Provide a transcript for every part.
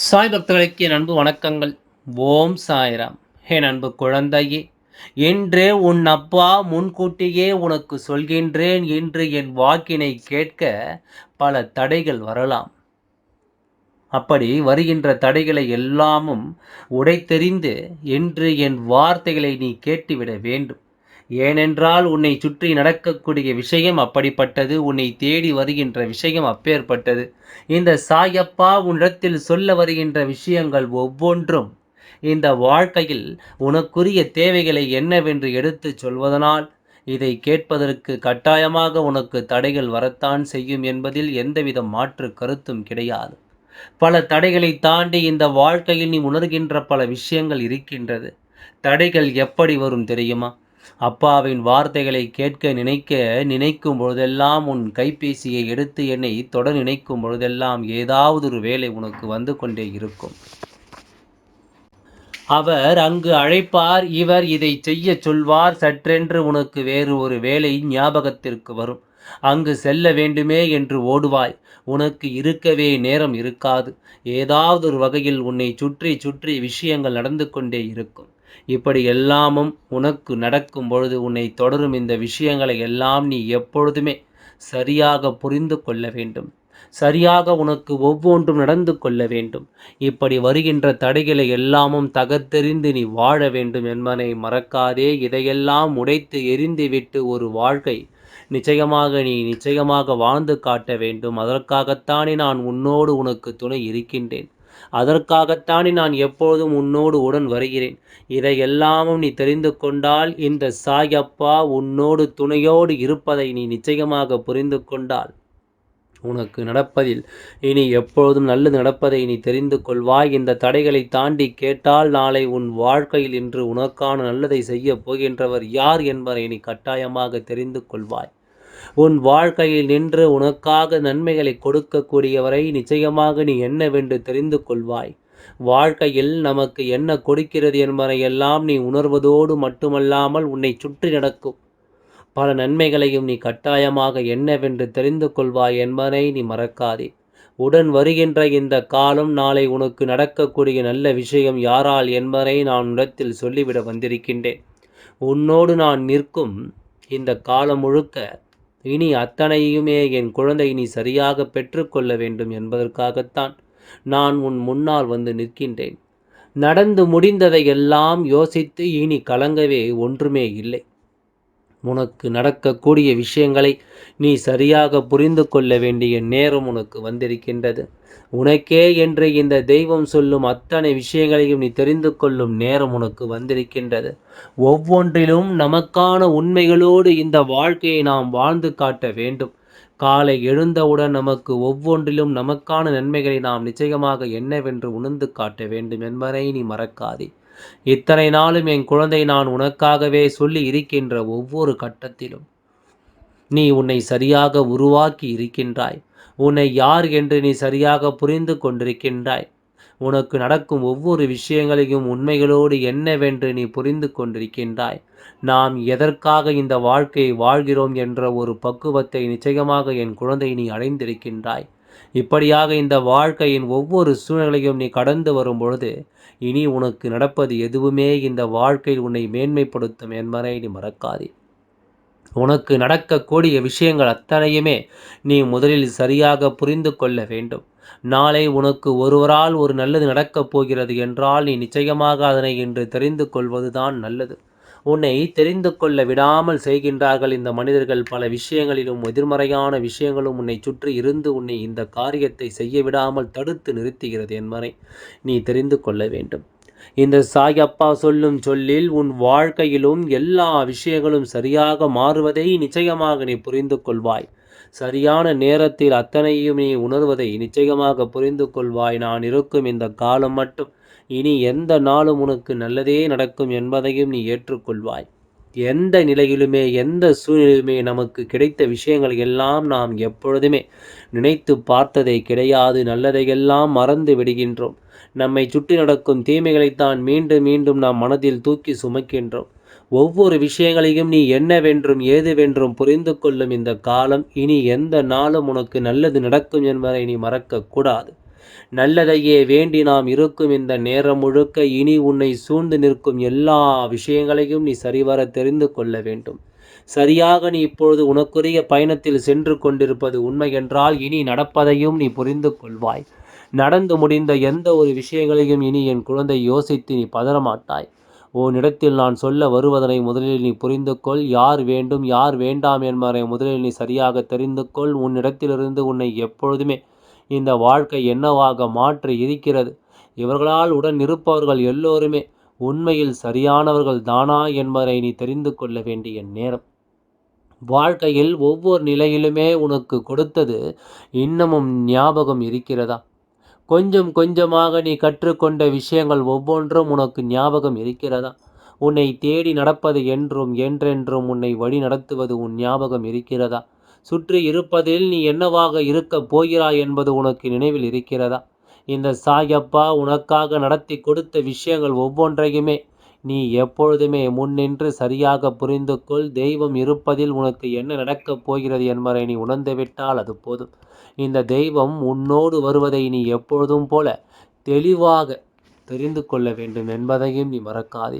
சாய் பக்தர்களுக்கு என் அன்பு வணக்கங்கள். ஓம் சாய்ராம். என் அன்பு குழந்தையே, இன்றே உன் அப்பா முன்கூட்டியே உனக்கு சொல்கின்றேன். இன்று என் வாக்கினை கேட்க பல தடைகள் வரலாம். அப்படி வருகின்ற தடைகளை எல்லாமும் உடைத்தெறிந்து இன்று என் வார்த்தைகளை நீ கேட்டுவிட வேண்டும். ஏனென்றால் உன்னை சுற்றி நடக்கக்கூடிய விஷயம் அப்படிப்பட்டது. உன்னை தேடி வருகின்ற விஷயம் அப்பேற்பட்டது. இந்த சாயப்பா உன்னிடத்தில் சொல்ல வருகின்ற விஷயங்கள் ஒவ்வொன்றும் இந்த வாழ்க்கையில் உனக்குரிய தேவைகளை என்னவென்று எடுத்துச் சொல்வதனால் இதை கேட்பதற்கு கட்டாயமாக உனக்கு தடைகள் வரத்தான் செய்யும் என்பதில் எந்தவித மாற்று கருத்தும் கிடையாது. பல தடைகளை தாண்டி இந்த வாழ்க்கையில் நீ உணர்கின்ற பல விஷயங்கள் இருக்கின்றது. தடைகள் எப்படி வரும் தெரியுமா? அப்பாவின் வார்த்தைகளை கேட்க நினைக்கும் பொழுதெல்லாம் உன் கைபேசியை எடுத்து என்னை தொட நினைக்கும் பொழுதெல்லாம் ஏதாவது ஒரு வேலை உனக்கு வந்து கொண்டே இருக்கும். அவர் அங்கு அழைப்பார், இவர் இதை செய்ய சொல்வார். சற்றென்று உனக்கு வேறு ஒரு வேலை ஞாபகத்திற்கு வரும். அங்கு செல்ல வேண்டுமே என்று ஓடுவாய். உனக்கு இருக்கவே நேரம் இருக்காது. ஏதாவது ஒரு வகையில் உன்னை சுற்றி சுற்றி விஷயங்கள் நடந்து கொண்டே இருக்கும். இப்படி எல்லாமும் உனக்கு நடக்கும் பொழுது உன்னை தொடரும் இந்த விஷயங்களை எல்லாம் நீ எப்பொழுதுமே சரியாக புரிந்து கொள்ள வேண்டும். சரியாக உனக்கு ஒவ்வொன்றும் நடந்து கொள்ள வேண்டும். இப்படி வருகின்ற தடைகளை எல்லாமும் தகர்த்தெறிந்து நீ வாழ வேண்டும் என்பதை மறக்காதே. இதையெல்லாம் உடைத்து எறிந்துவிட்டு ஒரு வாழ்க்கை நிச்சயமாக வாழ்ந்து காட்ட வேண்டும். அதற்காகத்தானே நான் உன்னோடு உனக்கு துணை இருக்கின்றேன். அதற்காகத்தானே நான் எப்பொழுதும் உன்னோடு உடன் வருகிறேன். இதையெல்லாமும் நீ தெரிந்து கொண்டால் இந்த சாயப்பா உன்னோடு துணையோடு இருப்பதை நீ நிச்சயமாக புரிந்து கொண்டால் உனக்கு நடப்பதில் இனி எப்பொழுதும் நல்லது நடப்பதை நீ தெரிந்து கொள்வாய். இந்த தடைகளை தாண்டி கேட்டால் நாளை உன் வாழ்க்கையில் இன்று உனக்கான நல்லதை செய்ய போகின்றவர் யார் என்பதை நீ கட்டாயமாக தெரிந்து கொள்வாய். உன் வாழ்க்கையில் நின்று உனக்காக நன்மைகளை கொடுக்கக்கூடியவரை நிச்சயமாக நீ என்னவென்று தெரிந்து கொள்வாய். வாழ்க்கையில் நமக்கு என்ன கொடுக்கிறது என்பதை எல்லாம் நீ உணர்வதோடு மட்டுமல்லாமல் உன்னை சுற்றி நடக்கும் பல நன்மைகளையும் நீ கட்டாயமாக என்னவென்று தெரிந்து கொள்வாய் என்பதை நீ மறக்காதே. உடன் வருகின்ற இந்த காலம் நாளை உனக்கு நடக்கக்கூடிய நல்ல விஷயம் யாரால் என்பதை நான் உன்னிடத்தில் சொல்லிவிட வந்திருக்கின்றேன். உன்னோடு நான் நிற்கும் இந்த காலம் முழுக்க இனி அத்தனையுமே என் குழந்தை நீ சரியாக பெற்றுக்கொள்ள வேண்டும் என்பதற்காகத்தான் நான் உன் முன்னால் வந்து நிற்கின்றேன். நடந்து முடிந்ததை எல்லாம் யோசித்து இனி கலங்கவே ஒன்றுமே இல்லை. உனக்கு நடக்கக்கூடிய விஷயங்களை நீ சரியாக புரிந்து கொள்ள வேண்டிய நேரம் உனக்கு வந்திருக்கின்றது. உனக்கே என்று இந்த தெய்வம் சொல்லும் அத்தனை விஷயங்களையும் நீ தெரிந்து கொள்ளும் நேரம் உனக்கு வந்திருக்கின்றது. ஒவ்வொன்றிலும் நமக்கான உண்மைகளோடு இந்த வாழ்க்கையை நாம் வாழ்ந்து காட்ட வேண்டும். காலை எழுந்தவுடன் நமக்கு ஒவ்வொன்றிலும் நமக்கான நன்மைகளை நாம் நிச்சயமாக என்னவென்று உணர்ந்து காட்ட வேண்டும் என்பதை நீ மறக்காதே. இத்தனை நாளும் என் குழந்தை நான் உனக்காகவே சொல்லி இருக்கின்ற ஒவ்வொரு கட்டத்திலும் நீ உன்னை சரியாக உருவாக்கி இருக்கின்றாய். உன்னை யார் என்று நீ சரியாக புரிந்து கொண்டிருக்கின்றாய். உனக்கு நடக்கும் ஒவ்வொரு விஷயங்களையும் உண்மைகளோடு என்னவென்று நீ புரிந்து கொண்டிருக்கின்றாய். நாம் எதற்காக இந்த வாழ்க்கையை வாழ்கிறோம் என்ற ஒரு பக்குவத்தை நிச்சயமாக என் குழந்தை நீ அடைந்திருக்கின்றாய். இப்படியாக இந்த வாழ்க்கையின் ஒவ்வொரு சூழ்நிலையும் நீ கடந்து வரும் பொழுது இனி உனக்கு நடப்பது எதுவுமே இந்த வாழ்க்கையில் உன்னை மேன்மைப்படுத்தும் என்பதை நீ மறக்காதே. உனக்கு நடக்கக்கூடிய விஷயங்கள் அத்தனையுமே நீ முதலில் சரியாக புரிந்து கொள்ள வேண்டும். நாளை உனக்கு ஒருவரால் ஒரு நல்லது நடக்கப் போகிறது என்றால் நீ நிச்சயமாக அதனை இன்று தெரிந்து கொள்வதுதான் நல்லது. உன்னை தெரிந்து கொள்ள விடாமல் செய்கின்றார்கள் இந்த மனிதர்கள். பல விஷயங்களிலும் எதிர்மறையான விஷயங்களும் உன்னை சுற்றி இருந்து உன்னை இந்த காரியத்தை செய்ய விடாமல் தடுத்து நிறுத்துகிறது என்பதை நீ தெரிந்து கொள்ள வேண்டும். இந்த சாயப்பா சொல்லும் சொல்லில் உன் வாழ்க்கையிலும் எல்லா விஷயங்களும் சரியாக மாறுவதை நிச்சயமாக நீ புரிந்து கொள்வாய். சரியான நேரத்தில் அத்தனையும் நீ உணர்வதை நிச்சயமாக புரிந்து கொள்வாய். நான் இருக்கும் இந்த காலம் மட்டும் இனி எந்த நாளும் உனக்கு நல்லதே நடக்கும் என்பதையும் நீ ஏற்றுக்கொள்வாய். எந்த நிலையிலுமே எந்த சூழ்நிலையுமே நமக்கு கிடைத்த விஷயங்கள் எல்லாம் நாம் எப்பொழுதுமே நினைத்து பார்த்ததை கிடையாது. நல்லதையெல்லாம் மறந்து விடுகின்றோம். நம்மை சுற்றி நடக்கும் தீமைகளைத்தான் மீண்டும் மீண்டும் நாம் மனதில் தூக்கி சுமக்கின்றோம். ஒவ்வொரு விஷயங்களையும் நீ என்னவென்றும் ஏதுவென்றும் புரிந்து கொள்ளும் இந்த காலம் இனி எந்த நாளும் உனக்கு நல்லது நடக்கும் என்பதை நீ மறக்கக்கூடாது. நல்லதையே வேண்டி நாம் இருக்கும் இந்த நேரம் முழுக்க இனி உன்னை சூழ்ந்து நிற்கும் எல்லா விஷயங்களையும் நீ சரிவர தெரிந்து கொள்ள வேண்டும். சரியாக நீ இப்பொழுது உனக்குரிய பயணத்தில் சென்று கொண்டிருப்பது உண்மை என்றால் இனி நடப்பதையும் நீ புரிந்து கொள்வாய். நடந்து முடிந்த எந்த ஒரு விஷயங்களையும் இனி என் குழந்தை யோசித்து நீ பதறமாட்டாய். உன்னிடத்தில் நான் சொல்ல வருவதனை முதலில் நீ புரிந்து கொள். யார் வேண்டும் யார் வேண்டாம் என்பதை முதலில் நீ சரியாக தெரிந்து கொள். உன்னிடத்திலிருந்து உன்னை எப்பொழுதுமே இந்த வாழ்க்கை என்னவாக மாற்றி இருக்கிறது, இவர்களால் உடன் இருப்பவர்கள் எல்லோருமே உண்மையில் சரியானவர்கள் தானா என்பதை நீ தெரிந்து கொள்ள வேண்டிய நேரம். வாழ்க்கையில் ஒவ்வொரு நிலையிலுமே உனக்கு கொடுத்தது இன்னமும் ஞாபகம் இருக்கிறதா? கொஞ்சம் கொஞ்சமாக நீ கற்றுக்கொண்ட விஷயங்கள் ஒவ்வொன்றும் உனக்கு ஞாபகம் இருக்கிறதா? உன்னை தேடி நடப்பது என்றென்றும் உன்னை வழி நடத்துவது உன் ஞாபகம் இருக்கிறதா? சுற்றி இருப்பதில் நீ என்னவாக இருக்கப் போகிறாய் என்பது உனக்கு நினைவில் இருக்கிறதா? இந்த சாயப்பா உனக்காக நடத்தி கொடுத்த விஷயங்கள் ஒவ்வொன்றையுமே நீ எப்பொழுதுமே முன்னின்று சரியாக புரிந்து கொள். தெய்வம் இருப்பதில் உனக்கு என்ன நடக்கப் போகிறது என்பதை நீ உணர்ந்துவிட்டால் அது போதும். இந்த தெய்வம் உன்னோடு வருவதை நீ எப்பொழுதும் போல தெளிவாக தெரிந்து கொள்ள வேண்டும் என்பதையும் நீ மறக்காதே.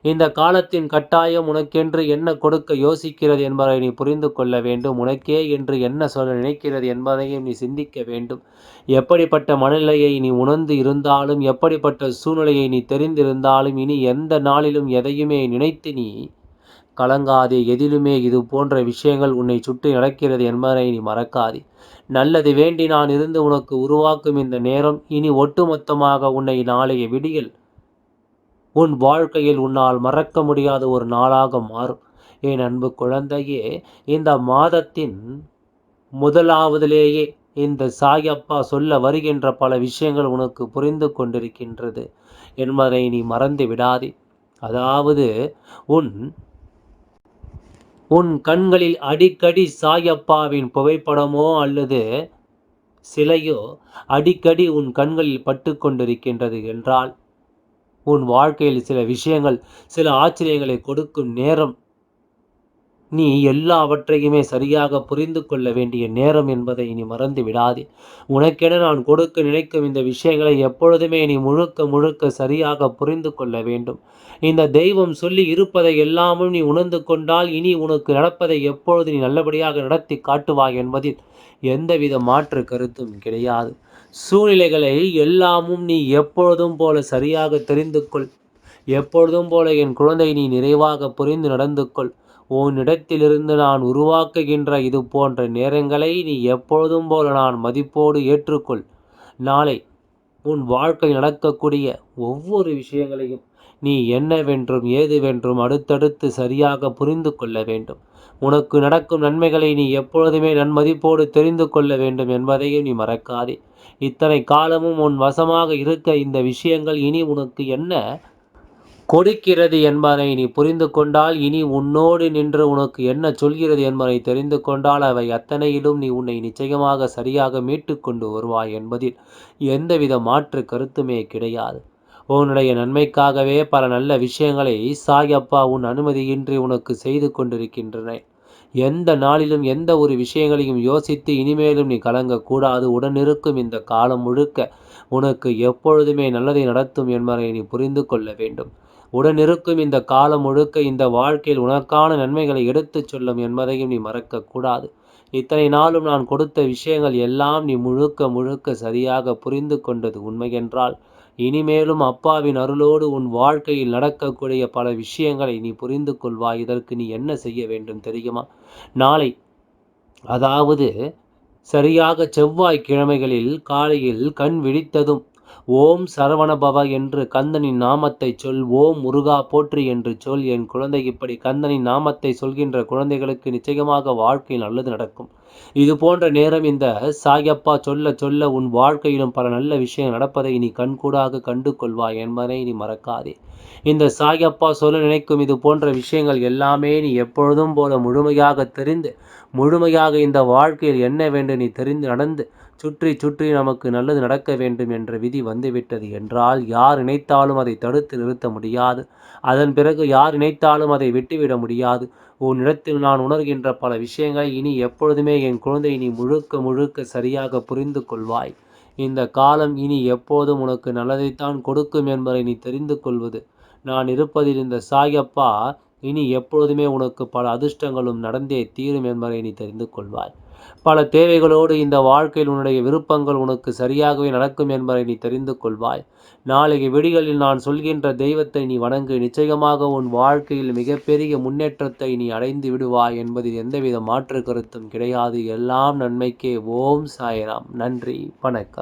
இந்த காலத்தின் கட்டாயம் உனக்கென்று என்ன கொடுக்க யோசிக்கிறது என்பதை நீ புரிந்து கொள்ள வேண்டும். உனக்கே என்று என்ன சொல்ல நினைக்கிறது என்பதையும் நீ சிந்திக்க வேண்டும். எப்படிப்பட்ட மனநிலையை நீ உணர்ந்து இருந்தாலும், எப்படிப்பட்ட சூழ்நிலையை நீ தெரிந்திருந்தாலும், இனி எந்த நாளிலும் எதையுமே நினைத்து நீ கலங்காதே. எதிலுமே இது போன்ற விஷயங்கள் உன்னை சுற்றி நடக்கிறது என்பதை நீ மறக்காதே. நல்லது வேண்டி நான் இருந்து உனக்கு உருவாக்கும் இந்த நேரம் இனி ஒட்டுமொத்தமாக உன்னை நாளைய விடியல் உன் வாழ்க்கையில் உன்னால் மறக்க முடியாத ஒரு நாளாக மாறும். என் அன்பு குழந்தையே, இந்த மாதத்தின் முதலாவதிலேயே இந்த சாயப்பா சொல்ல வருகின்ற பல விஷயங்கள் உனக்கு புரிந்து கொண்டிருக்கின்றது என்பதை நீ மறந்து விடாதே. அதாவது உன் கண்களில் அடிக்கடி சாயப்பாவின் புகைப்படமோ அல்லது சிலையோ அடிக்கடி உன் கண்களில் பட்டு கொண்டிருக்கின்றது என்றால் உன் வாழ்க்கையில் சில விஷயங்கள் சில ஆச்சரியங்களை கொடுக்கும் நேரம், நீ எல்லாவற்றையுமே சரியாக புரிந்து கொள்ள வேண்டிய நேரம் என்பதை நீ மறந்து விடாதே. உனக்கென நான் கொடுக்க நினைக்கும் இந்த விஷயங்களை எப்பொழுதுமே நீ முழுக்க முழுக்க சரியாக புரிந்து கொள்ள வேண்டும். இந்த தெய்வம் சொல்லி இருப்பதை எல்லாமும் நீ உணர்ந்து கொண்டால் இனி உனக்கு நடப்பதை எப்பொழுது நீ நல்லபடியாக நடத்தி காட்டுவாய் என்பதில் எந்தவித மாற்று கருத்தும் கிடையாது. சூழ்நிலைகளை எல்லாமும் நீ எப்பொழுதும் போல சரியாக தெரிந்து கொள். எப்பொழுதும் போல என் குழந்தை நீ நிறைவாக புரிந்து நடந்து கொள். உன்னிடத்திலிருந்து நான் உருவாக்குகின்ற இது போன்ற நேரங்களை நீ எப்பொழுதும் போல நான் மதிப்போடு ஏற்றுக்கொள். நாளை உன் வாழ்க்கை நடக்கக்கூடிய ஒவ்வொரு விஷயங்களையும் நீ என்னவென்றும் ஏதுவென்றும் அடுத்தடுத்து சரியாக புரிந்து கொள்ள வேண்டும். உனக்கு நடக்கும் நன்மைகளை நீ எப்பொழுதுமே நன்மதிப்போடு தெரிந்து கொள்ள வேண்டும் என்பதையும் நீ மறக்காதே. இத்தனை காலமும் உன் வசமாக இருக்க இந்த விஷயங்கள் இனி உனக்கு என்ன கொடுக்கிறது என்பதை நீ புரிந்து கொண்டால், இனி உன்னோடு நின்று உனக்கு என்ன சொல்கிறது என்பதை தெரிந்து கொண்டால், அவை அத்தனையிலும் நீ உன்னை நிச்சயமாக சரியாக மீட்டு கொண்டு வருவாய் என்பதில் எந்தவித மாற்று கருத்துமே கிடையாது. உன்னுடைய நன்மைக்காகவே பல நல்ல விஷயங்களை சாயப்பா உன் அனுமதியின்றி உனக்கு செய்து கொண்டிருக்கின்றன. எந்த நாளிலும் எந்த ஒரு விஷயங்களையும் யோசித்து இனிமேலும் நீ கலங்கக்கூடாது. உடனிருக்கும் இந்த காலம் முழுக்க உனக்கு எப்பொழுதுமே நல்லதை நடத்தும் என்பதை நீ புரிந்து கொள்ள வேண்டும். உடனிருக்கும் இந்த காலம் முழுக்க இந்த வாழ்க்கையில் உனக்கான நன்மைகளை எடுத்துச் சொல்லும் என்பதையும் நீ மறக்கக்கூடாது. இத்தனை நாளும் நான் கொடுத்த விஷயங்கள் எல்லாம் நீ முழுக்க முழுக்க சரியாக புரிந்து கொண்டது உண்மையென்றால், இனிமேலும் அப்பாவின் அருளோடு உன் வாழ்க்கையில் நடக்கக்கூடிய பல விஷயங்களை நீ புரிந்து கொள்வாய். இதற்கு நீ என்ன செய்ய வேண்டும் தெரியுமா? நாளை, அதாவது சரியாக செவ்வாய்க்கிழமைகளில் காலையில் கண் விழித்ததும் ஓம் சரவணபவ என்று கந்தனின் நாமத்தை சொல். ஓம் முருகா போற்றி என்று சொல். என் குழந்தை, இப்படி கந்தனின் நாமத்தை சொல்கின்ற குழந்தைகளுக்கு நிச்சயமாக வாழ்க்கையில் நல்லது நடக்கும். இது போன்ற நேரம் இந்த சாயப்பா சொல்ல சொல்ல உன் வாழ்க்கையிலும் பல நல்ல விஷயங்கள் நடப்பதை நீ கண்கூடாக கண்டு கொள்வாய் என்பதை நீ மறக்காதே. இந்த சாயப்பா சொல்ல நினைக்கும் இது போன்ற விஷயங்கள் எல்லாமே நீ எப்பொழுதும் போல முழுமையாக தெரிந்து, முழுமையாக இந்த வாழ்க்கையில் என்ன வேண்டும் நீ தெரிந்து நடந்து சுற்றி சுற்றி நமக்கு நல்லது நடக்க வேண்டும் என்ற விதி வந்துவிட்டது என்றால், யார் நினைத்தாலும் அதை தடுத்து நிறுத்த முடியாது. அதன் பிறகு யார் நினைத்தாலும் அதை விட்டுவிட முடியாது. உன்னிடத்தில் நான் உணர்கின்ற பல விஷயங்களை இனி எப்பொழுதுமே என் குழந்தை நீ முழுக்க முழுக்க சரியாக புரிந்து கொள்வாய். இந்த காலம் இனி எப்போதும் உனக்கு நல்லதைத்தான் கொடுக்கும் என்பதை நீ தெரிந்து கொள்வது. நான் இருப்பதில் இந்த சாயப்பா இனி எப்பொழுதுமே உனக்கு பல அதிர்ஷ்டங்களும் நடந்தே தீரும் என்பதை நீ தெரிந்து கொள்வாய். பல தேவைகளோடு இந்த வாழ்க்கையில் உன்னுடைய விருப்பங்கள் உனக்கு சரியாகவே நடக்கும் என்பதை நீ தெரிந்து கொள்வாய். நாளைய விடிகளில் நான் சொல்கின்ற தெய்வத்தை நீ வணங்கு. நிச்சயமாக உன் வாழ்க்கையில் மிகப்பெரிய முன்னேற்றத்தை நீ அடைந்து விடுவாய் என்பதில் எந்தவித மாற்று கருத்தும் கிடையாது. எல்லாம் நன்மைக்கே. ஓம் சாய்ராம். நன்றி. வணக்கம்.